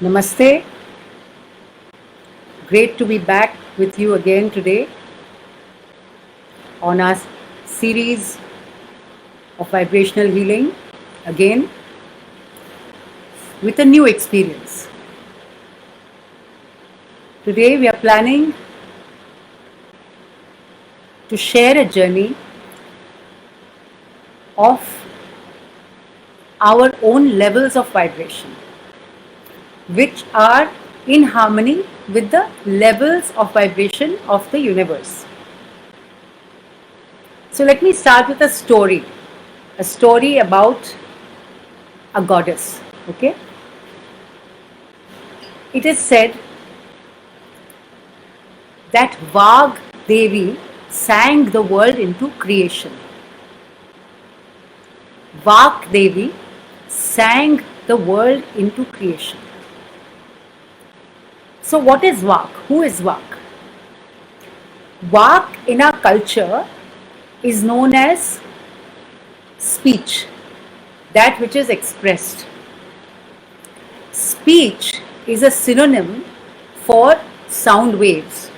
Namaste. Great to be back with you again today on our series of vibrational healing, again with a new experience. Today we are planning to share a journey of our own levels of vibration, which are in harmony with the levels of vibration of the universe. So let me start with a story about a goddess. Okay, it is said that Vag Devi sang the world into creation. Vak Devi sang the world into creation. So what is Vak? Who is Vak? Vak in our culture is known as speech, that which is expressed. Speech is a synonym for sound waves.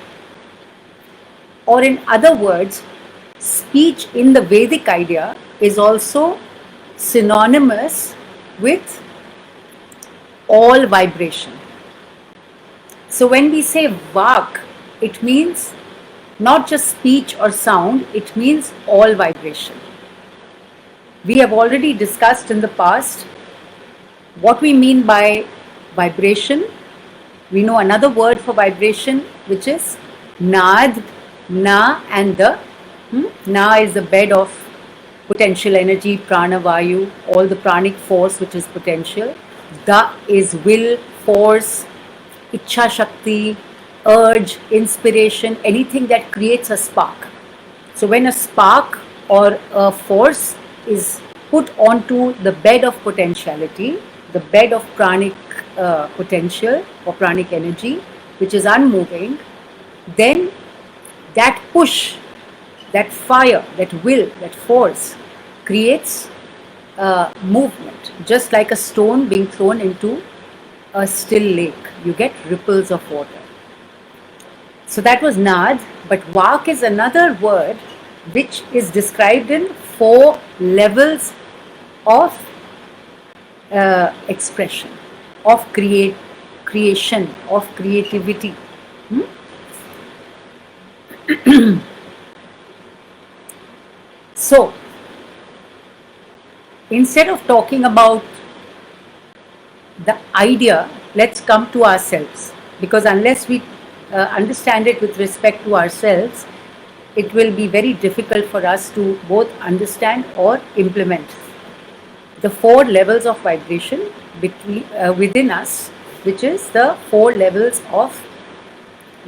Or in other words, speech in the Vedic idea is also synonymous with all vibration. So when we say Vak, it means not just speech or sound, it means all vibration. We have already discussed in the past what we mean by vibration. We know another word for vibration, which is Nad, Na and the. Na is the bed of potential energy, prana, vayu, all the pranic force which is potential. Da is will, force, ichha shakti, urge, inspiration, anything that creates a spark. So when a spark or a force is put onto the bed of potentiality, the bed of pranic potential or pranic energy, which is unmoving, then that push, that fire, that will, that force creates movement. Just like a stone being thrown into a still lake, you get ripples of water. So that was Nad, but Vak is another word which is described in 4 levels of expression, of creation, of creativity. So, instead of talking about the idea, let's come to ourselves, because unless we understand it with respect to ourselves, it will be very difficult for us to both understand or implement the 4 levels of vibration within us, which is the 4 levels of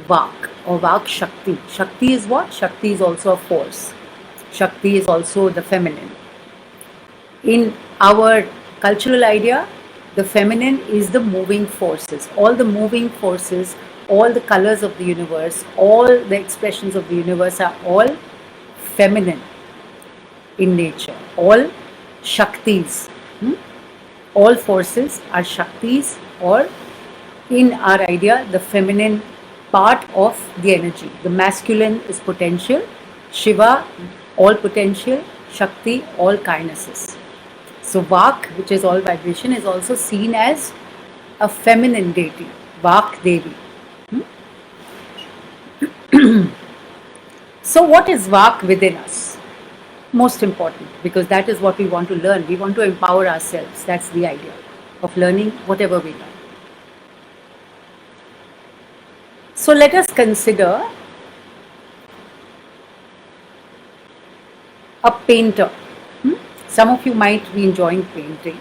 Vak or Vak Shakti. Shakti is what? Shakti is also a force. Shakti is also the feminine. In our cultural idea, the feminine is the moving forces. All the moving forces, all the colors of the universe, all the expressions of the universe are all feminine in nature. All Shaktis. All forces are Shaktis, or in our idea, the feminine part of the energy. The masculine is potential, Shiva, all potential, Shakti, all kindnesses. So Vak, which is all vibration, is also seen as a feminine deity, Vak Devi. So what is Vak within us? Most important, because that is what we want to learn. We want to empower ourselves. That's the idea of learning whatever we learn. So let us consider a painter. Some of you might be enjoying painting.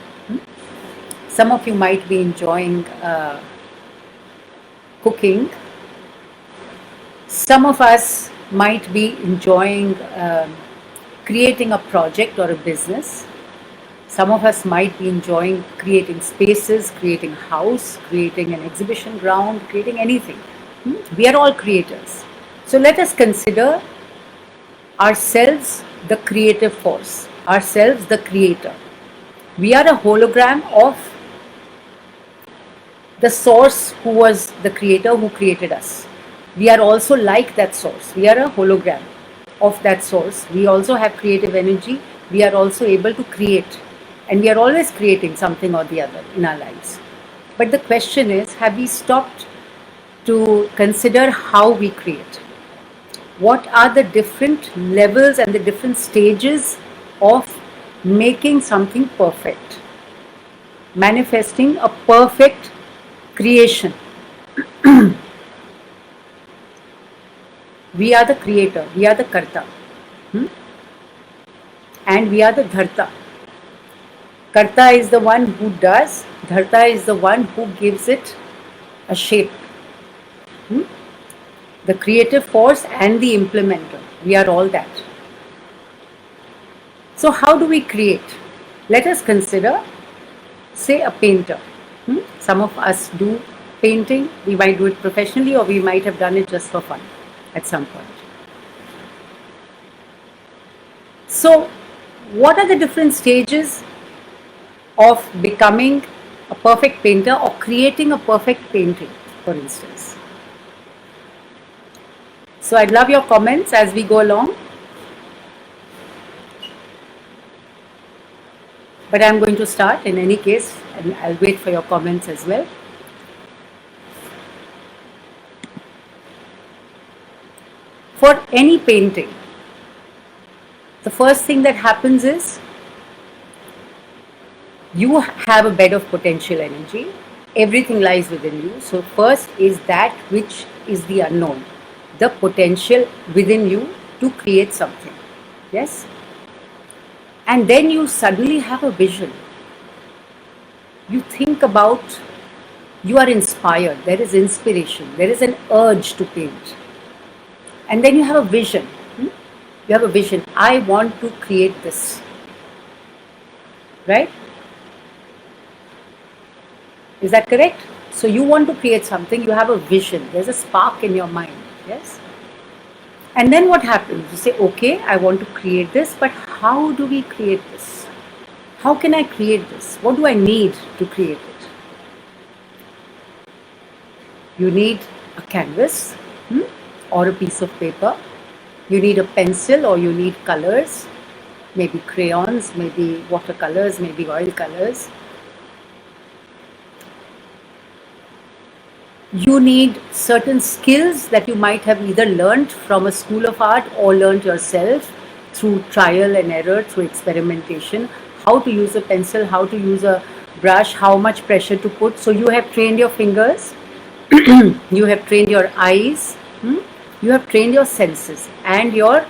Some of you might be enjoying cooking. Some of us might be enjoying creating a project or a business. Some of us might be enjoying creating spaces, creating a house, creating an exhibition ground, creating anything. We are all creators. So let us consider ourselves the creative force, ourselves the creator. We are a hologram of the source who was the creator who created us. We are also like that source. We are a hologram of that source. We also have creative energy. We are also able to create. And we are always creating something or the other in our lives. But the question is, have we stopped to consider how we create? What are the different levels and the different stages of making something perfect? Manifesting a perfect creation. We are the creator, we are the karta, and we are the dharta. Karta is the one who does, dharta is the one who gives it a shape. The creative force and the implementer. We are all that. So how do we create? Let us consider, say, a painter. Some of us do painting. We might do it professionally, or we might have done it just for fun at some point. So what are the different stages of becoming a perfect painter or creating a perfect painting, for instance? So I'd love your comments as we go along. But I'm going to start in any case, and I'll wait for your comments as well. For any painting, the first thing that happens is you have a bed of potential energy. Everything lies within you. So first is that which is the unknown, the potential within you to create something. Yes? And then you suddenly have a vision. You think about, you are inspired, there is inspiration, there is an urge to paint. And then you have a vision. You have a vision. I want to create this. Right? Is that correct? So you want to create something, you have a vision, there's a spark in your mind. Yes? And then what happens? You say, okay, I want to create this, but how do we create this? How can I create this? What do I need to create it? You need a canvas or a piece of paper. You need a pencil, or you need colors, maybe crayons, maybe watercolors, maybe oil colors. You need certain skills that you might have either learned from a school of art or learned yourself through trial and error, through experimentation, how to use a pencil, how to use a brush, how much pressure to put. So you have trained your fingers, you have trained your eyes, you have trained your senses and your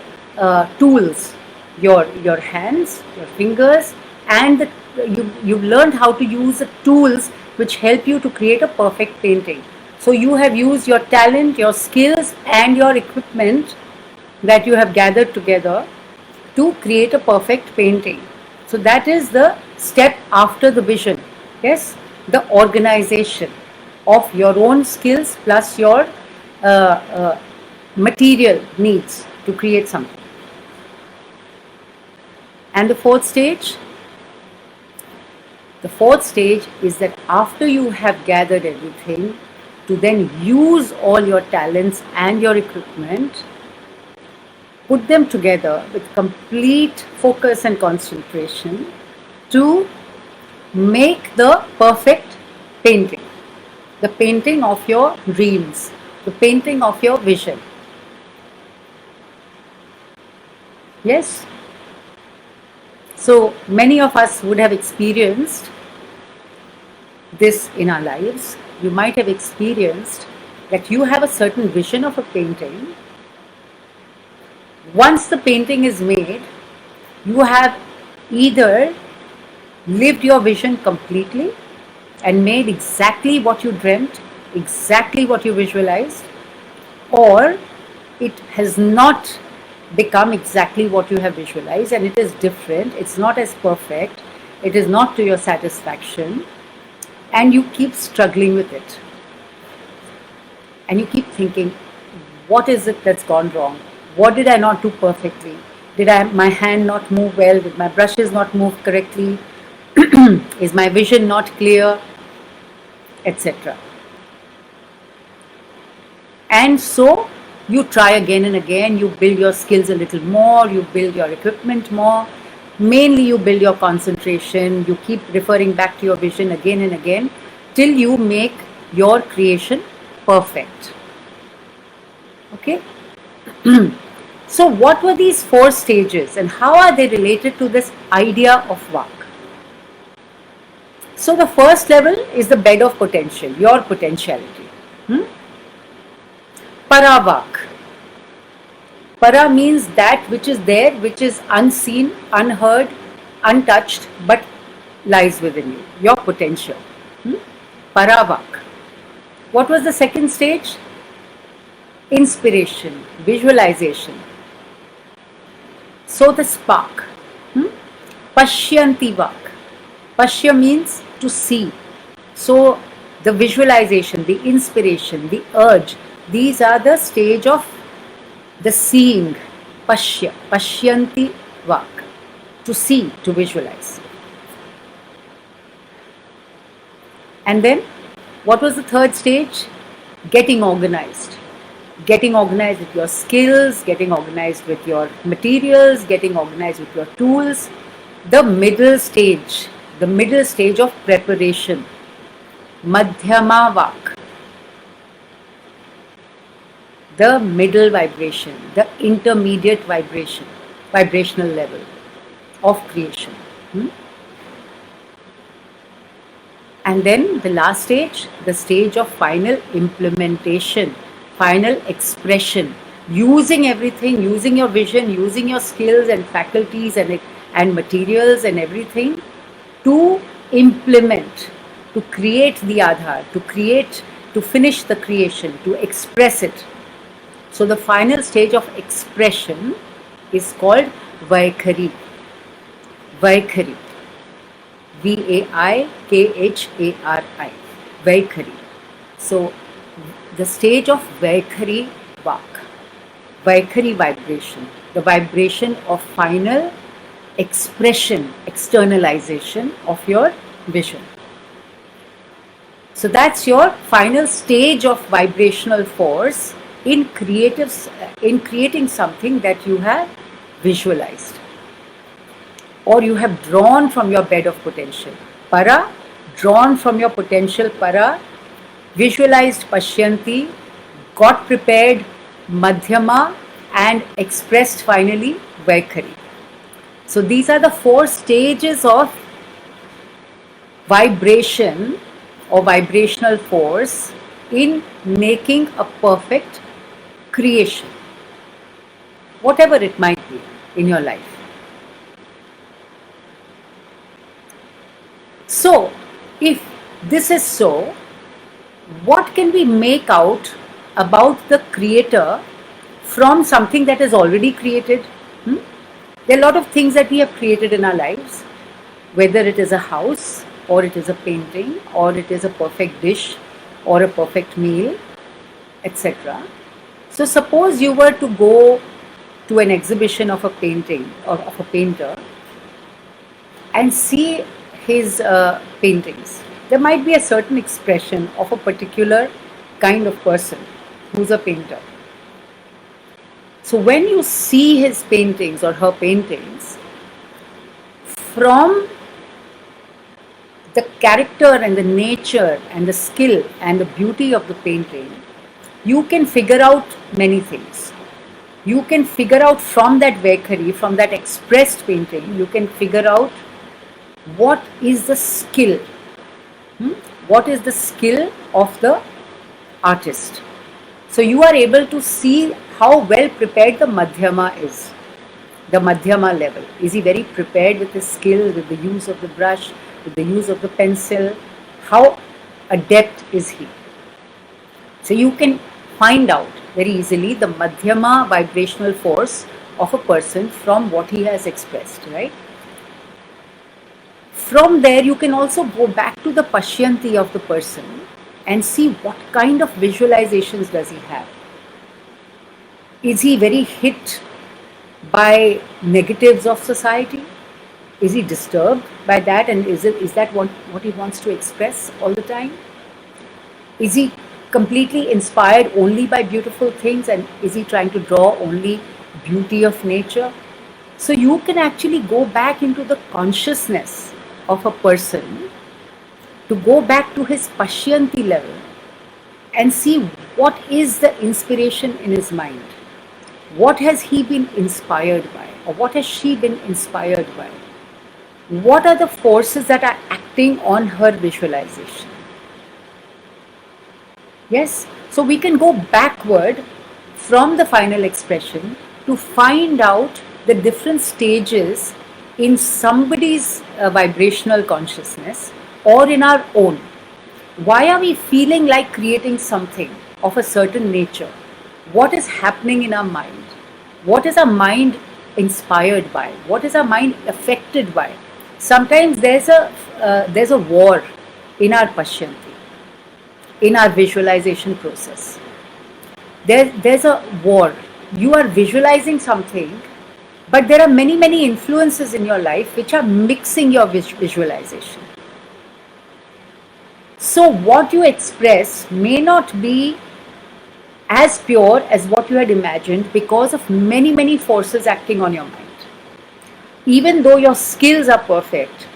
tools, your hands, your fingers, and you've learned how to use the tools which help you to create a perfect painting. So you have used your talent, your skills, and your equipment that you have gathered together to create a perfect painting. So that is the step after the vision. Yes, the organization of your own skills plus your material needs to create something. And the fourth stage? The fourth stage is that after you have gathered everything, to then use all your talents and your equipment, put them together with complete focus and concentration to make the perfect painting, the painting of your dreams, the painting of your vision. Yes? So many of us would have experienced this in our lives. You might have experienced that you have a certain vision of a painting. Once the painting is made, you have either lived your vision completely and made exactly what you dreamt, exactly what you visualized, or it has not become exactly what you have visualized and it is different, it's not as perfect, it is not to your satisfaction, and you keep struggling with it. And you keep thinking, what is it that's gone wrong? What did I not do perfectly? Did my hand not move well? Did my brushes not move correctly? Is my vision not clear? etc. And so you try again and again, you build your skills a little more, you build your equipment more, mainly you build your concentration, you keep referring back to your vision again and again till you make your creation perfect. Okay? So what were these 4 stages and how are they related to this idea of Vak? So the first level is the bed of potential, your potentiality. Paravak. Para means that which is there, which is unseen, unheard, untouched, but lies within you, your potential. Paravak. What was the second stage? Inspiration, visualization. So the spark. Pashyanti Vak. Pashya means to see. So the visualization, the inspiration, the urge, these are the stage of the seeing. Pashya, Pashyanti Vak. To see, to visualize. And then, what was the third stage? Getting organized. Getting organized with your skills, getting organized with your materials, getting organized with your tools. The middle stage of preparation. Madhyama Vak. The middle vibration, the intermediate vibration, vibrational level of creation. And then the last stage, the stage of final implementation, final expression, using everything, using your vision, using your skills and faculties and materials and everything to implement, to create the Aadhar, to finish the creation, to express it. So the final stage of expression is called Vaikhari. Vaikhari. Vaikhari. Vaikhari. So the stage of Vaikhari Vak. Vaikhari vibration. The vibration of final expression, externalization of your vision. So that's your final stage of vibrational force in creating something that you have visualized or you have drawn from your bed of potential. Para, drawn from your potential para, visualized Pashyanti, got prepared Madhyama, and expressed finally Vaikhari. So these are the 4 stages of vibration or vibrational force in making a perfect creation, whatever it might be in your life. So, if this is so, what can we make out about the creator from something that is already created? There are a lot of things that we have created in our lives, whether it is a house, or it is a painting, or it is a perfect dish, or a perfect meal, etc. So suppose you were to go to an exhibition of a painting or of a painter and see his paintings. There might be a certain expression of a particular kind of person who's a painter. So when you see his paintings or her paintings, from the character and the nature and the skill and the beauty of the painting, you can figure out many things. You can figure out from that Vaikhari, from that expressed painting, you can figure out what is the skill. What is the skill of the artist? So you are able to see how well prepared the Madhyama is. The Madhyama level. Is he very prepared with his skill, with the use of the brush, with the use of the pencil? How adept is he? So you can find out very easily the Madhyama vibrational force of a person from what he has expressed, right? From there you can also go back to the Pashyanti of the person and see what kind of visualizations does he have. Is he very hit by negatives of society? Is he disturbed by that, and is that what he wants to express all the time? Is he completely inspired only by beautiful things, and is he trying to draw only beauty of nature? So you can actually go back into the consciousness of a person, to go back to his Pashyanti level and see what is the inspiration in his mind. What has he been inspired by, or what has she been inspired by? What are the forces that are acting on her visualization? Yes, so we can go backward from the final expression to find out the different stages in somebody's vibrational consciousness or in our own. Why are we feeling like creating something of a certain nature? What is happening in our mind? What is our mind inspired by? What is our mind affected by? Sometimes there's a war in our Pashyanti, in our visualization process. There's a war. You are visualizing something, but there are many influences in your life which are mixing your visualization. So what you express may not be as pure as what you had imagined because of many forces acting on your mind. Even though your skills are perfect,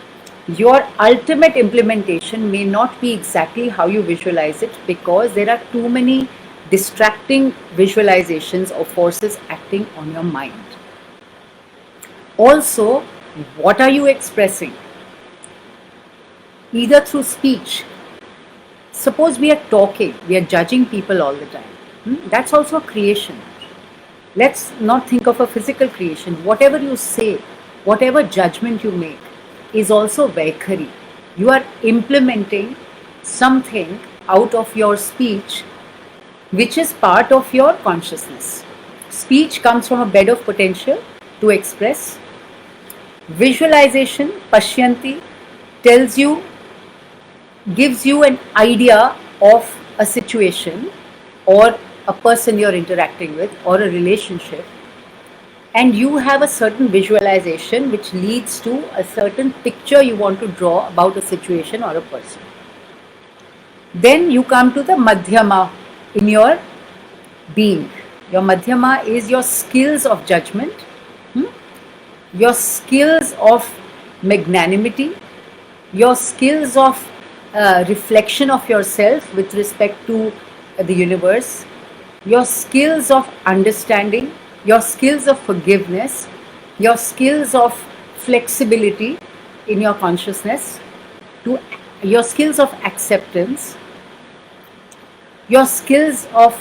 your ultimate implementation may not be exactly how you visualize it because there are too many distracting visualizations or forces acting on your mind. Also, what are you expressing? Either through speech. Suppose we are talking, we are judging people all the time. That's also a creation. Let's not think of a physical creation. Whatever you say, whatever judgment you make is also Vaikhari. You are implementing something out of your speech which is part of your consciousness. Speech comes from a bed of potential to express. Visualization, Pashyanti, tells you, gives you an idea of a situation or a person you're interacting with or a relationship, and you have a certain visualization which leads to a certain picture you want to draw about a situation or a person. Then you come to the Madhyama in your being. Your Madhyama is your skills of judgment, your skills of magnanimity, your skills of reflection of yourself with respect to the universe, your skills of understanding, your skills of forgiveness, your skills of flexibility in your consciousness, to your skills of acceptance, your skills of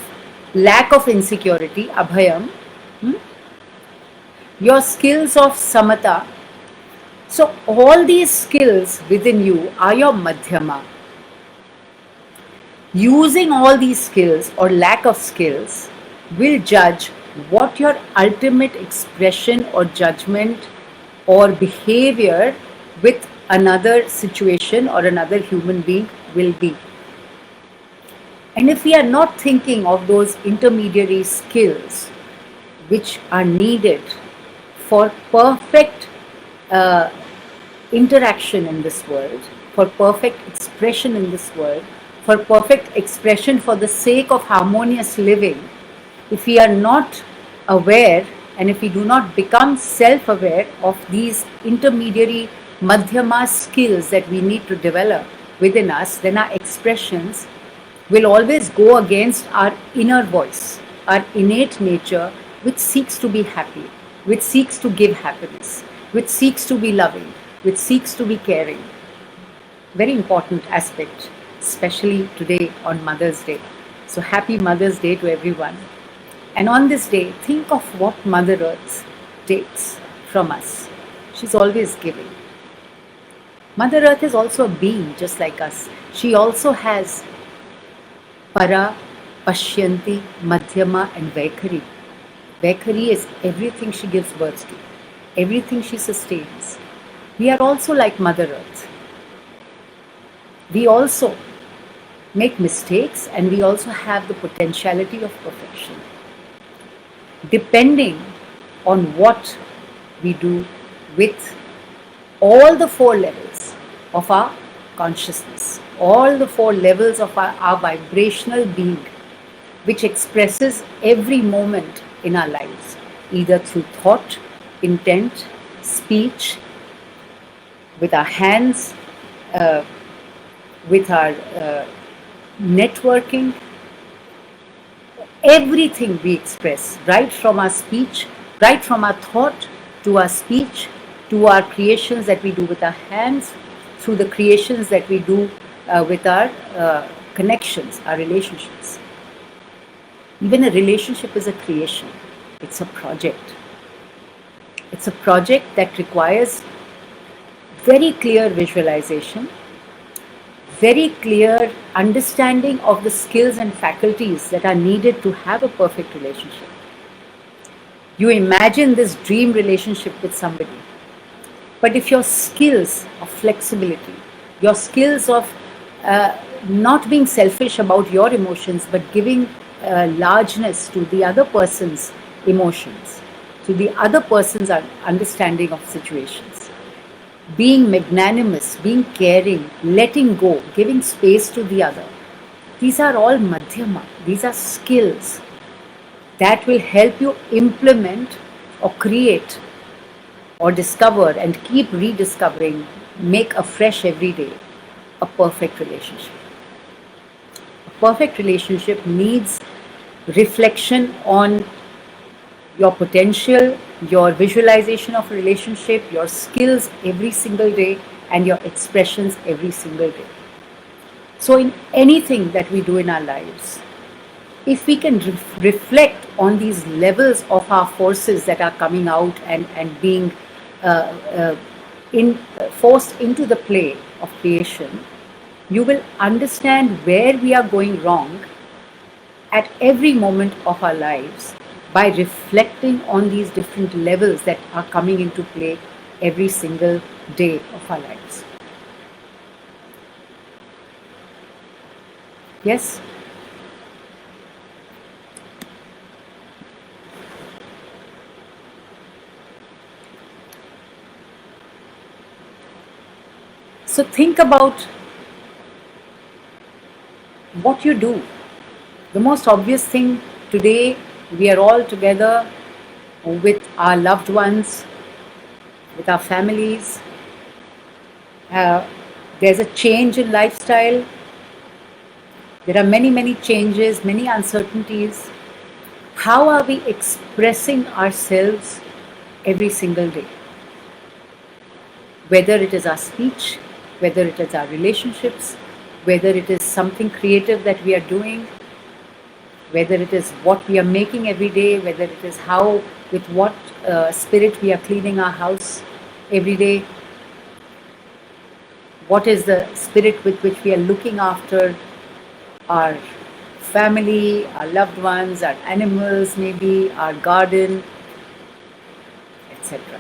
lack of insecurity, abhayam, your skills of samatha. So all these skills within you are your madhyama. Using all these skills or lack of skills will judge what your ultimate expression or judgment or behavior with another situation or another human being will be. And if we are not thinking of those intermediary skills which are needed for perfect interaction in this world, for perfect expression in this world, for perfect expression for the sake of harmonious living, if we are not aware and if we do not become self-aware of these intermediary madhyama skills that we need to develop within us, then our expressions will always go against our inner voice, our innate nature, which seeks to be happy, which seeks to give happiness, which seeks to be loving, which seeks to be caring. Very important aspect, especially today on Mother's Day. So happy Mother's Day to everyone. And on this day, think of what Mother Earth takes from us. She's always giving. Mother Earth is also a being just like us. She also has Para, Pashyanti, Madhyama and Vaikhari. Vaikhari is everything she gives birth to, everything she sustains. We are also like Mother Earth. We also make mistakes and we also have the potentiality of perfection. Depending on what we do with all the four levels of our consciousness, all the four levels of our vibrational being, which expresses every moment in our lives, either through thought, intent, speech, with our hands, uh, with our networking, everything we express, right from our speech, right from our thought to our speech, to our creations that we do with our hands, through the creations that we do with our connections, our relationships. Even a relationship is a creation, it's a project. It's a project that requires very clear visualization, very clear understanding of the skills and faculties that are needed to have a perfect relationship. You imagine this dream relationship with somebody, but if your skills of flexibility, your skills of not being selfish about your emotions, but giving largeness to the other person's emotions, to the other person's understanding of situations, being magnanimous, being caring, letting go, giving space to the other. These are all madhyama. These are skills that will help you implement or create or discover and keep rediscovering, make afresh every day a perfect relationship. A perfect relationship needs reflection on your potential, your visualization of relationship, your skills every single day, and your expressions every single day. So in anything that we do in our lives, if we can reflect on these levels of our forces that are coming out and being forced into the play of creation, you will understand where we are going wrong at every moment of our lives by reflecting on these different levels that are coming into play every single day of our lives. Yes? So think about what you do. The most obvious thing today, we are all together with our loved ones, with our families. There's a change in lifestyle. There are many, many changes, many uncertainties. How are we expressing ourselves every single day? Whether it is our speech, whether it is our relationships, whether it is something creative that we are doing, whether it is what we are making every day, whether it is how, with what spirit we are cleaning our house every day, what is the spirit with which we are looking after our family, our loved ones, our animals, maybe our garden, etc.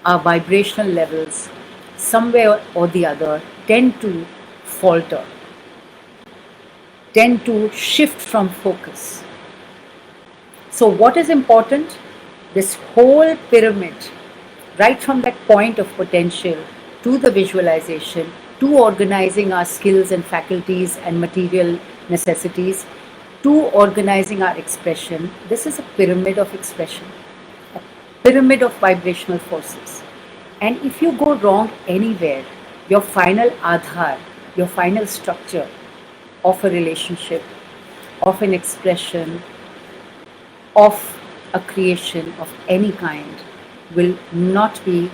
Our vibrational levels, somewhere or the other, tend to falter, tend to shift from focus. So what is important? This whole pyramid, right from that point of potential to the visualization, to organizing our skills and faculties and material necessities, to organizing our expression, this is a pyramid of expression, a pyramid of vibrational forces. And if you go wrong anywhere, your final adhar, your final structure of a relationship, of an expression, of a creation of any kind will not be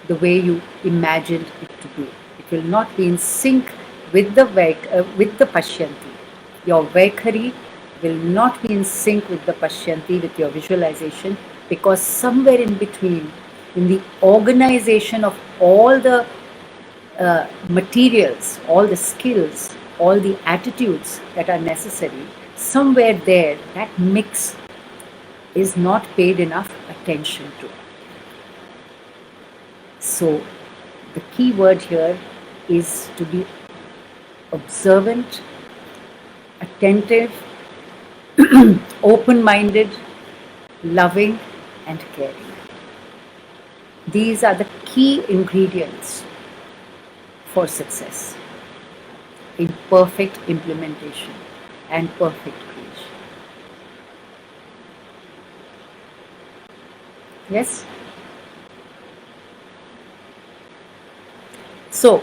the way you imagined it to be. It will not be in sync with the pashyanti. Your vaikhari will not be in sync with the pashyanti, with your visualization, because somewhere in between, in the organization of all the materials, all the skills, all the attitudes that are necessary, somewhere there, that mix is not paid enough attention to. So the key word here is to be observant, attentive, open-minded, loving and caring. These are the key ingredients for success in perfect implementation and perfect creation. Yes? So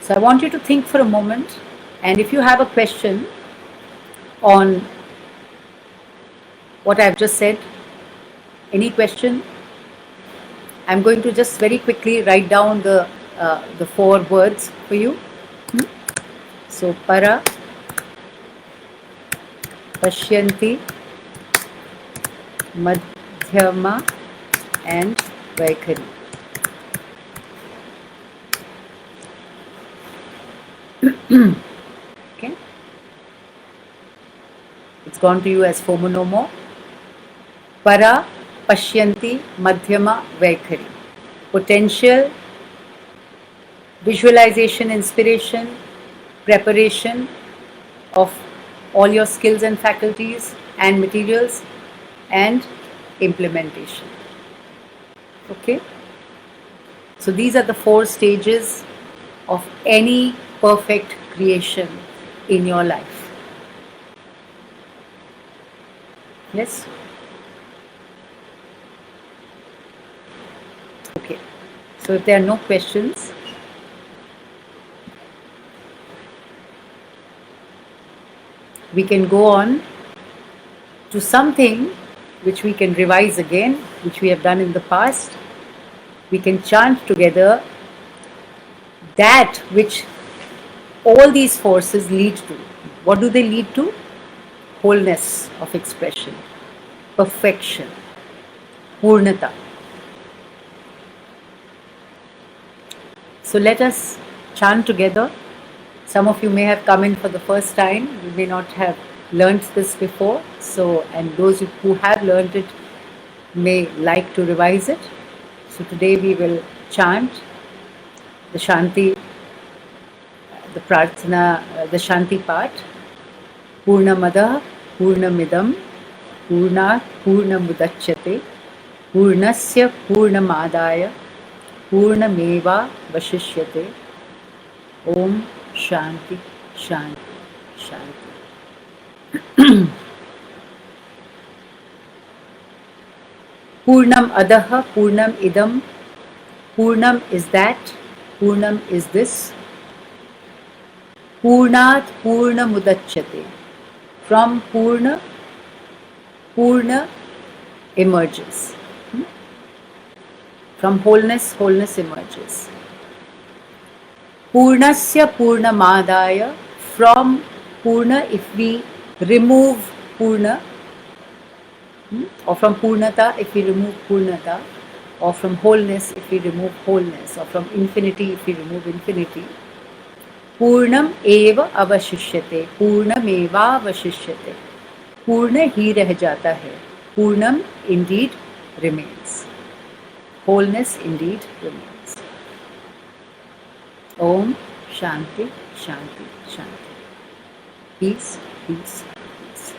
I want you to think for a moment, and if you have a question on what I've just said, any question, I'm going to just very quickly write down the 4 words for you. So para, pashyanti, madhyama, and vaikhari. Okay, it's gone to you as FOMO no more. Para, pashyanti, madhyama, vaikhari. Potential, visualization, inspiration, preparation of all your skills and faculties and materials, and implementation. Okay, so these are the 4 stages of any perfect creation in your life. Yes? Okay, so if there are no questions, we can go on to something which we can revise again, which we have done in the past. We can chant together that which all these forces lead to. What do they lead to? Wholeness of expression, perfection, purnata. So let us chant together. Some of you may have come in for the first time. You may not have learnt this before. So, and those who have learnt it may like to revise it. So today we will chant the Shanti, the Prarthana, the Shanti part. Purnamada Purnamidam Purnat Purnamudachyate Purnasya Purnamadaya Purnameva Vashishyate. Om Shanti Shanti Shanti. Purnam Adaha Purnam Idam. Purnam is that, Purnam is this. Purnat Purna Mudachyate. From Purna, Purna emerges. From wholeness, wholeness emerges. Purnasya Purnamadaya. From Purna, if we remove Purna, or from Purnata, if we remove Purnata, or from wholeness, if we remove wholeness, or from infinity, if we remove infinity, Purnam eva avashishyate. Purnam eva avashishyate. Purna hi reh jata hai. Purnam indeed remains. Wholeness indeed remains. Om Shanti Shanti Shanti. Peace, peace, peace.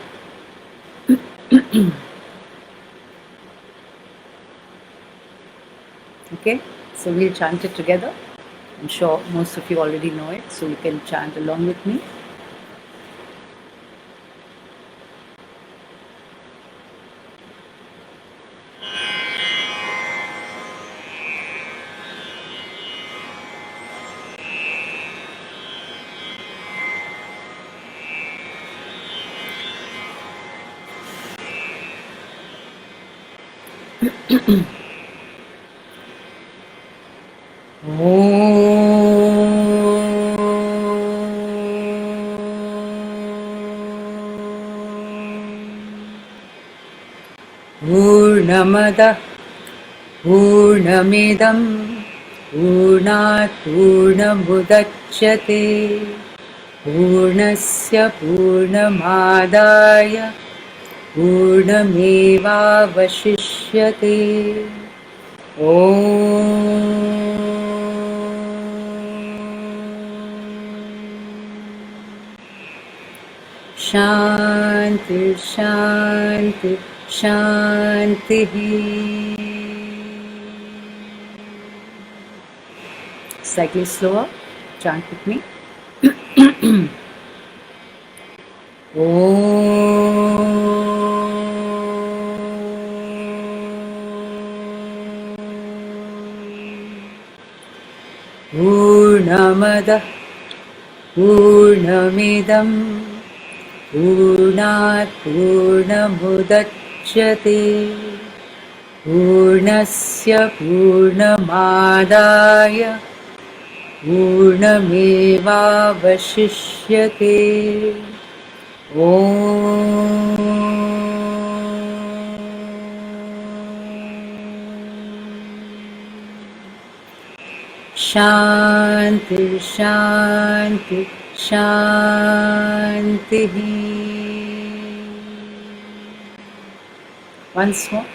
Okay, so we'll chant it together. I'm sure most of you already know it, so you can chant along with me. Purnamada Purnamidam Purnat Purnamudachyate Purnasya Purnamadaya Purnameva Vashishyate. Om Shanti Shanti Shanti. Slightly slower. Chant with me. Purnamada Purnamidam Purnat Purnamudachyate Purnasya Purnamadaya Purnamevavashishyate Om Shanti Shanti Shanti. Once more.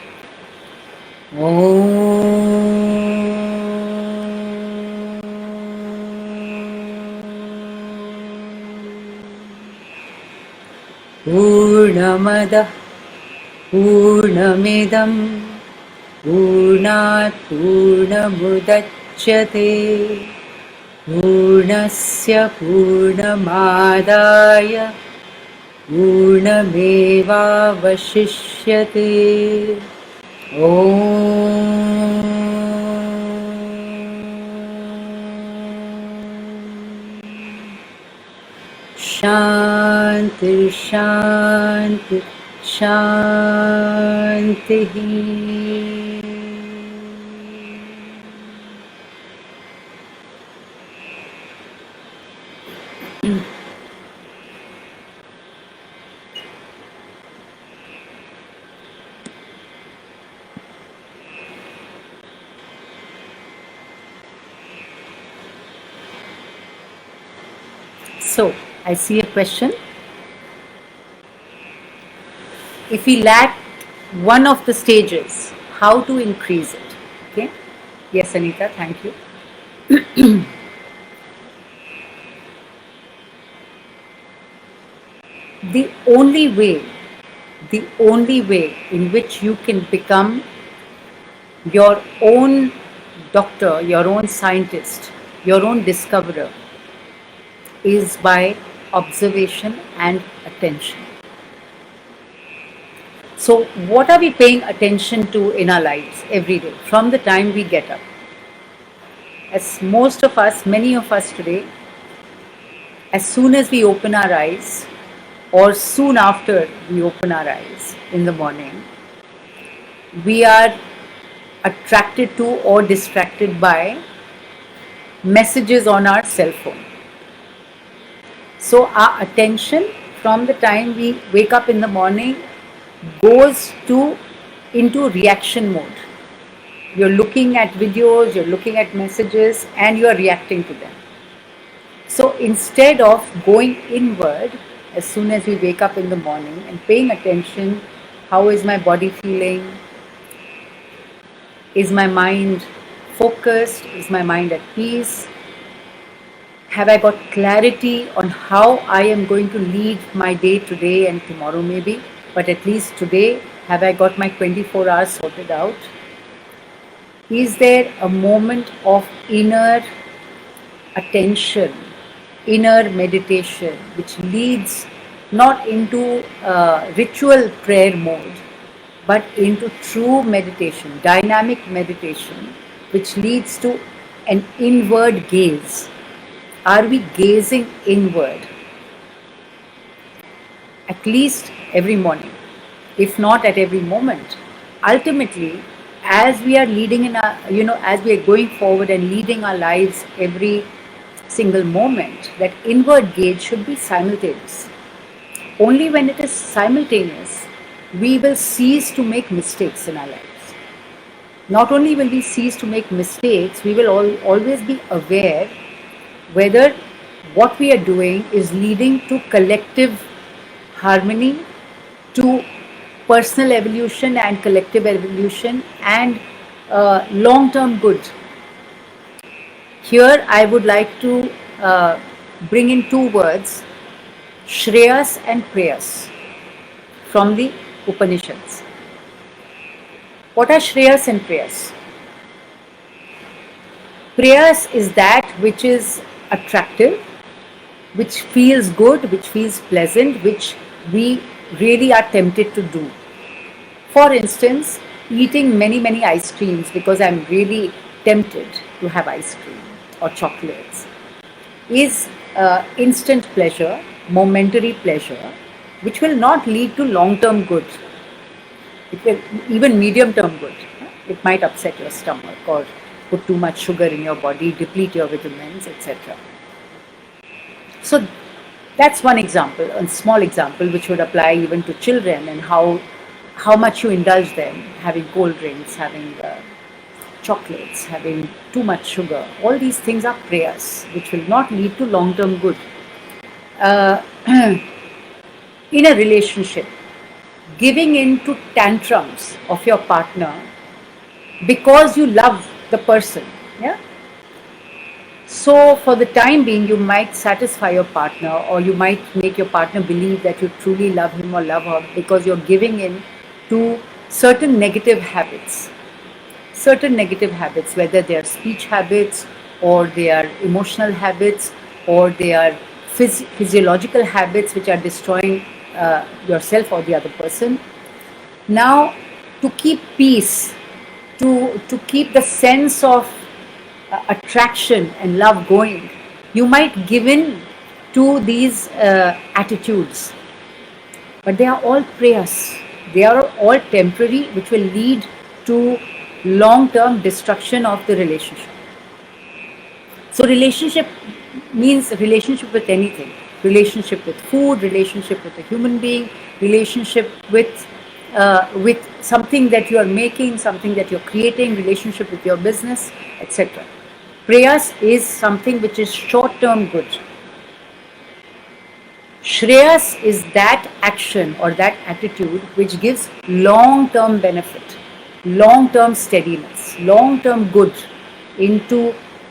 Purnamada Purnamidam Purnat Purnamudachyate Purnasya Purnamadaya Purnamevavashishyate Om Shanti Shanti Shanti. So, I see a question. If we lack one of the stages, how to increase it? Okay. Yes, Anita, thank you. The only way in which you can become your own doctor, your own scientist, your own discoverer is by observation and attention. So, what are we paying attention to in our lives every day from the time we get up? As most of us, many of us today, as soon as we open our eyes, or soon after we open our eyes in the morning, we are attracted to or distracted by messages on our cell phone. So our attention from the time we wake up in the morning goes into reaction mode. You're looking at videos, you're looking at messages, and you're reacting to them. So instead of going inward as soon as we wake up in the morning and paying attention, how is my body feeling? Is my mind focused? Is my mind at peace? Have I got clarity on how I am going to lead my day today and tomorrow maybe? But at least today, have I got my 24 hours sorted out? Is there a moment of inner attention, inner meditation, which leads not into ritual prayer mode, but into true meditation, dynamic meditation, which leads to an inward gaze? Are we gazing inward? At least every morning, if not at every moment. Ultimately, as we are leading in our, as we are going forward and leading our lives every single moment, that inward gaze should be simultaneous. Only when it is simultaneous, we will cease to make mistakes in our lives. Not only will we cease to make mistakes, we will always be aware whether what we are doing is leading to collective harmony, to personal evolution and collective evolution, and long-term good. Here I would like to bring in two words, Shreyas and Preyas, from the Upanishads. What are Shreyas and Preyas? Prayas is that which is attractive, which feels good, which feels pleasant, which we really are tempted to do. For instance, eating many, many ice creams because I'm really tempted to have ice cream or chocolates is instant pleasure, momentary pleasure, which will not lead to long term good. It will even medium term good. It might upset your stomach or put too much sugar in your body, deplete your vitamins, etc. So that's one example, a small example which would apply even to children and how much you indulge them, having cold drinks, having chocolates, having too much sugar. All these things are prayas which will not lead to long-term good. Uh, in a relationship, giving in to tantrums of your partner because you love the person, yeah. So for the time being, you might satisfy your partner, or you might make your partner believe that you truly love him or love her because you're giving in to certain negative habits. Certain negative habits, whether they are speech habits, or they are emotional habits, or they are physiological habits which are destroying yourself or the other person. Now, to keep peace, to keep the sense of attraction and love going, you might give in to these attitudes, but they are all prayers. They are all temporary, which will lead to long-term destruction of the relationship. So relationship means relationship with anything. Relationship with food, relationship with a human being, relationship with something that you are making, something that you're creating, relationship with your business, etc. Prayas is something which is short-term good. Shreyas is that action or that attitude which gives long-term benefit, long-term steadiness, long-term good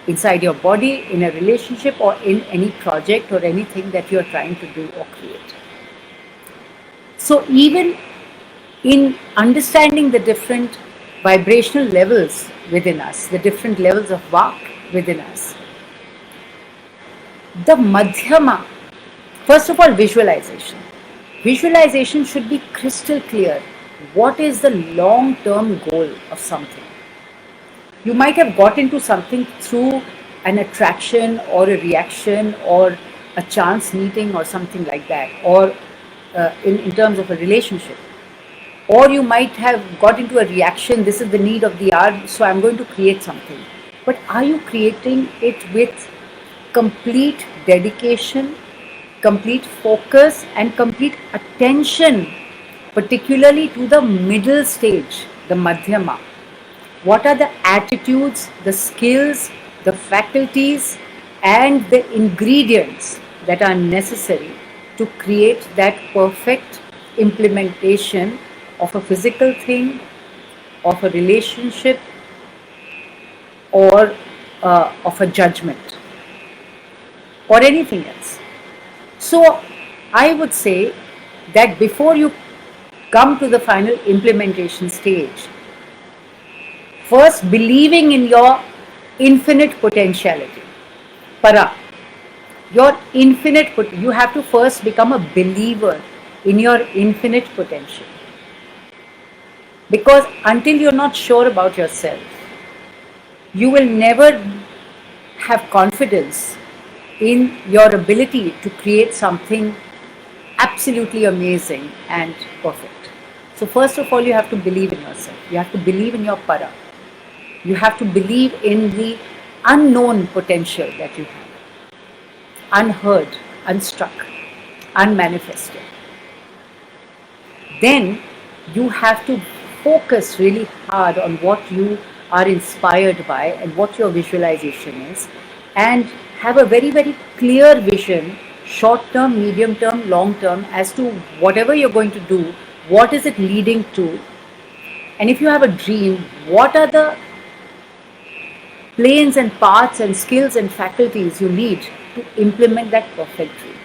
inside your body, in a relationship, or in any project or anything that you are trying to do or create. So even in understanding the different vibrational levels within us, the different levels of vak within us, the madhyama, first of all, visualization. Visualization should be crystal clear. What is the long-term goal of something? You might have got into something through an attraction or a reaction or a chance meeting or something like that, or in terms of a relationship. Or you might have got into a reaction, this is the need of the hour, so I'm going to create something. But are you creating it with complete dedication, complete focus, and complete attention, particularly to the middle stage, the madhyama? What are the attitudes, the skills, the faculties, and the ingredients that are necessary to create that perfect implementation of a physical thing, of a relationship, or of a judgment, or anything else? So I would say that before you come to the final implementation stage, first believing in your infinite potentiality, para, your infinite, you have to first become a believer in your infinite potential. Because until you're not sure about yourself, you will never have confidence in your ability to create something absolutely amazing and perfect. So first of all, you have to believe in yourself. You have to believe in your para. You have to believe in the unknown potential that you have, unheard, unstruck, unmanifested. Then you have to focus really hard on what you are inspired by and what your visualization is, and have a very, very clear vision, short term, medium term, long term, as to whatever you're going to do, what is it leading to? And if you have a dream, what are the planes and paths and skills and faculties you need to implement that perfect dream?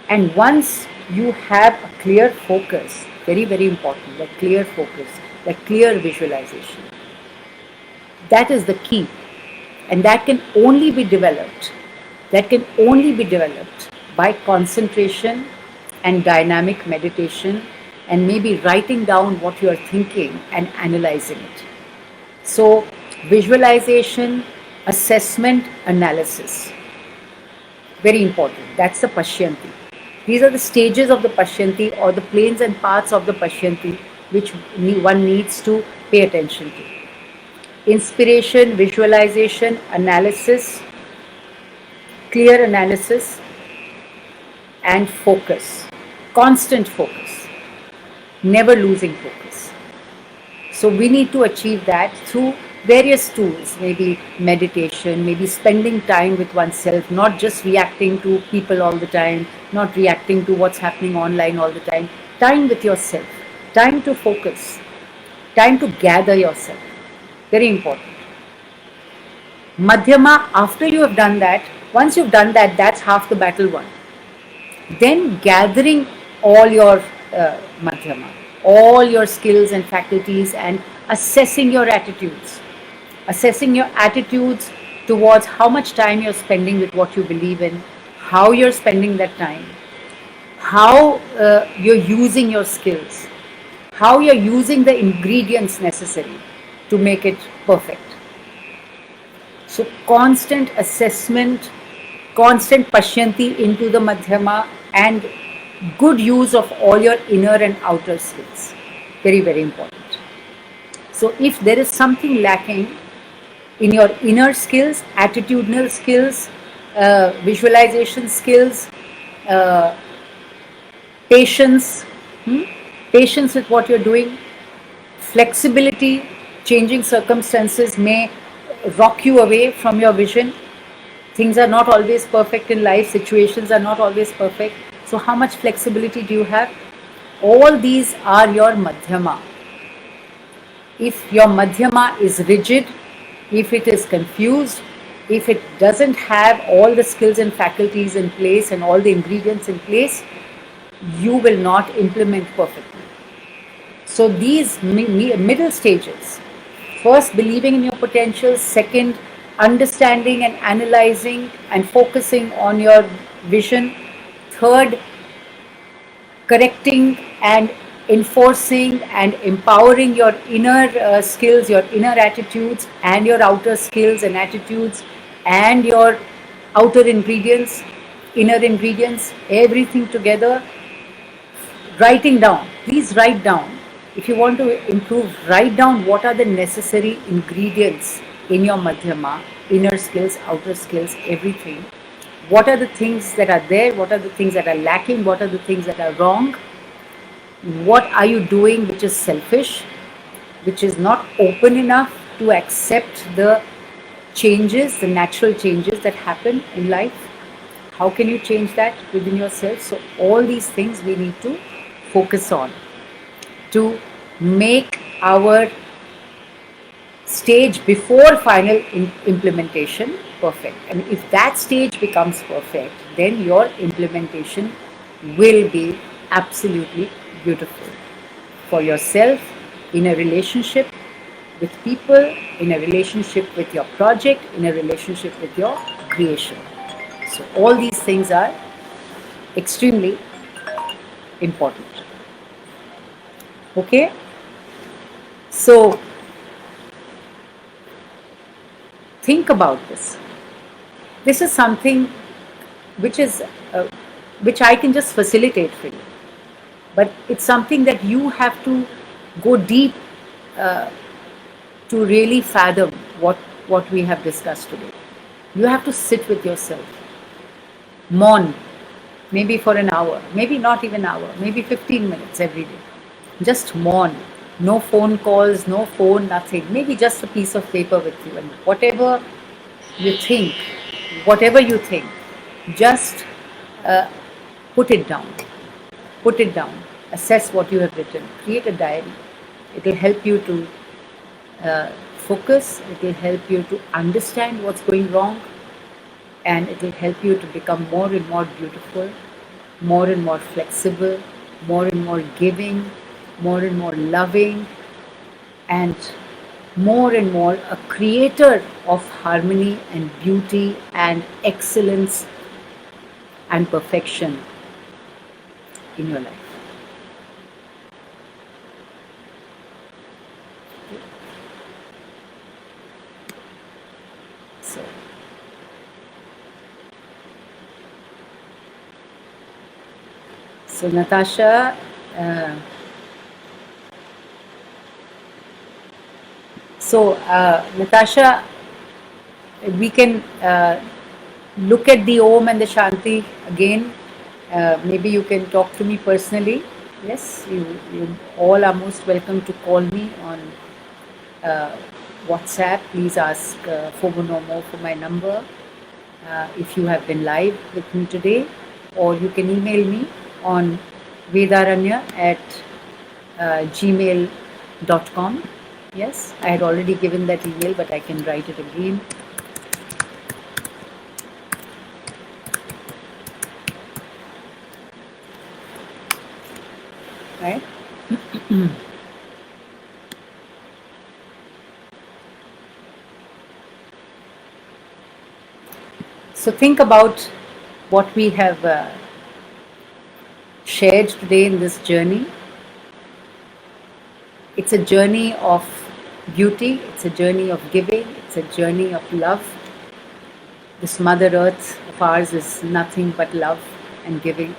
And once you have a clear focus, very, very important, that clear focus, that clear visualization, That is the key. And that can only be developed. That can only be developed by concentration and dynamic meditation and maybe writing down what you are thinking and analyzing it. So, visualization, assessment, analysis. Very important. That's the Pashyanti. These are the stages of the Pashyanti or the planes and paths of the Pashyanti which one needs to pay attention to. Inspiration, visualization, analysis, clear analysis, and focus. Constant focus. Never losing focus. So we need to achieve that through various tools, maybe meditation, maybe spending time with oneself, not just reacting to people all the time, not reacting to what's happening online all the time. Time with yourself, time to focus, time to gather yourself. Very important. Madhyama, after you have done that, once you've done that, that's half the battle won. Then gathering all your Madhyama, all your skills and faculties, and assessing your attitudes. Assessing your attitudes towards how much time you're spending with what you believe in, how you're spending that time, how you're using your skills, how you're using the ingredients necessary to make it perfect. So constant assessment, constant Pashyanti into the Madhyama, and good use of all your inner and outer skills. Very, very important. So if there is something lacking in your inner skills, attitudinal skills, visualization skills, patience, patience with what you're doing, flexibility, changing circumstances may rock you away from your vision. Things are not always perfect in life, situations are not always perfect. So how much flexibility do you have? All these are your Madhyama. If your Madhyama is rigid, if it is confused, if it doesn't have all the skills and faculties in place and all the ingredients in place, you will not implement perfectly. So these middle stages, first believing in your potential, second understanding and analyzing and focusing on your vision, third correcting and enforcing and empowering your inner skills, your inner attitudes, and your outer skills and attitudes, and your outer ingredients, inner ingredients, everything together. Writing down, please write down. If you want to improve, write down what are the necessary ingredients in your Madhyama, inner skills, outer skills, everything. What are the things that are there? What are the things that are lacking? What are the things that are wrong? What are you doing which is selfish, which is not open enough to accept the changes, the natural changes that happen in life? How can you change that within yourself? So all these things we need to focus on to make our stage before final implementation perfect. And if that stage becomes perfect, then your implementation will be absolutely beautiful for yourself, in a relationship with people, in a relationship with your project, in a relationship with your creation. So all these things are extremely important. Okay? So think about this. This is something which I can just facilitate for you. But it's something that you have to go deep to really fathom what we have discussed today. You have to sit with yourself. Mourn, maybe for an hour, maybe not even an hour, maybe 15 minutes every day. Just mourn. No phone calls, no phone, nothing. Maybe just a piece of paper with you. And whatever you think, just put it down. Put it down. Assess what you have written. Create a diary. It will help you to focus. It will help you to understand what's going wrong. And it will help you to become more and more beautiful, more and more flexible, more and more giving, more and more loving, and more and more a creator of harmony and beauty and excellence and perfection in your life. So, Natasha, uh, Natasha, we can look at the Om and the Shanti again. Maybe you can talk to me personally. Yes, you all are most welcome to call me on uh, WhatsApp. Please ask Fomo Nomo for my number if you have been live with me today, or you can email me on vedaranya@gmail.com. Yes, I had already given that email, but I can write it again. Right? So think about what we have shared today in this journey. It's a journey of beauty, it's a journey of giving, it's a journey of love. This Mother Earth of ours is nothing but love and giving.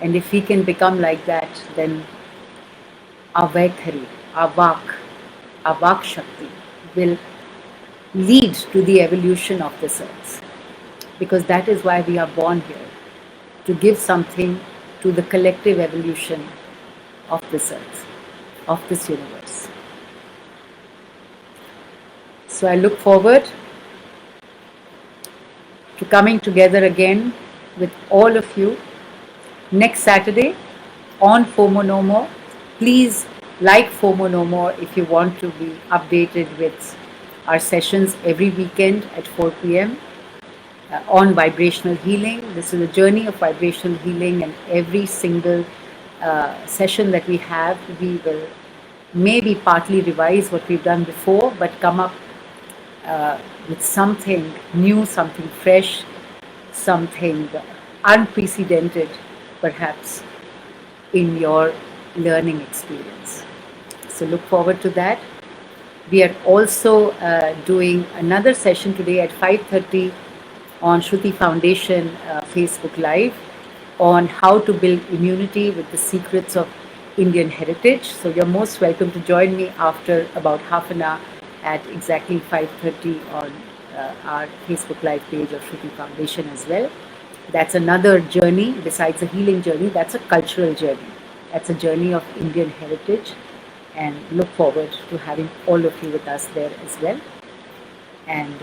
And if we can become like that, then our Vaikhari, our Vak Shakti will lead to the evolution of this earth. Because that is why we are born here, to give something to the collective evolution of this earth, of this universe. So I look forward to coming together again with all of you next Saturday on FOMO No More. Please like FOMO No More if you want to be updated with our sessions every weekend at 4 p.m. On vibrational healing. This is a journey of vibrational healing, and every single session that we have, we will maybe partly revise what we've done before, but come up with something new, something fresh, something unprecedented, perhaps, in your learning experience. So look forward to that. We are also doing another session today at 5:30 on Shruti Foundation Facebook Live on how to build immunity with the secrets of Indian heritage. So you're most welcome to join me after about half an hour at exactly 5:30 on our Facebook Live page of Shruti Foundation as well. That's another journey besides a healing journey. That's a cultural journey. That's a journey of Indian heritage, and look forward to having all of you with us there as well. And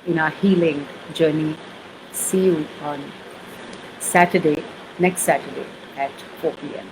in our healing journey, see you on Saturday, next Saturday at 4 p.m.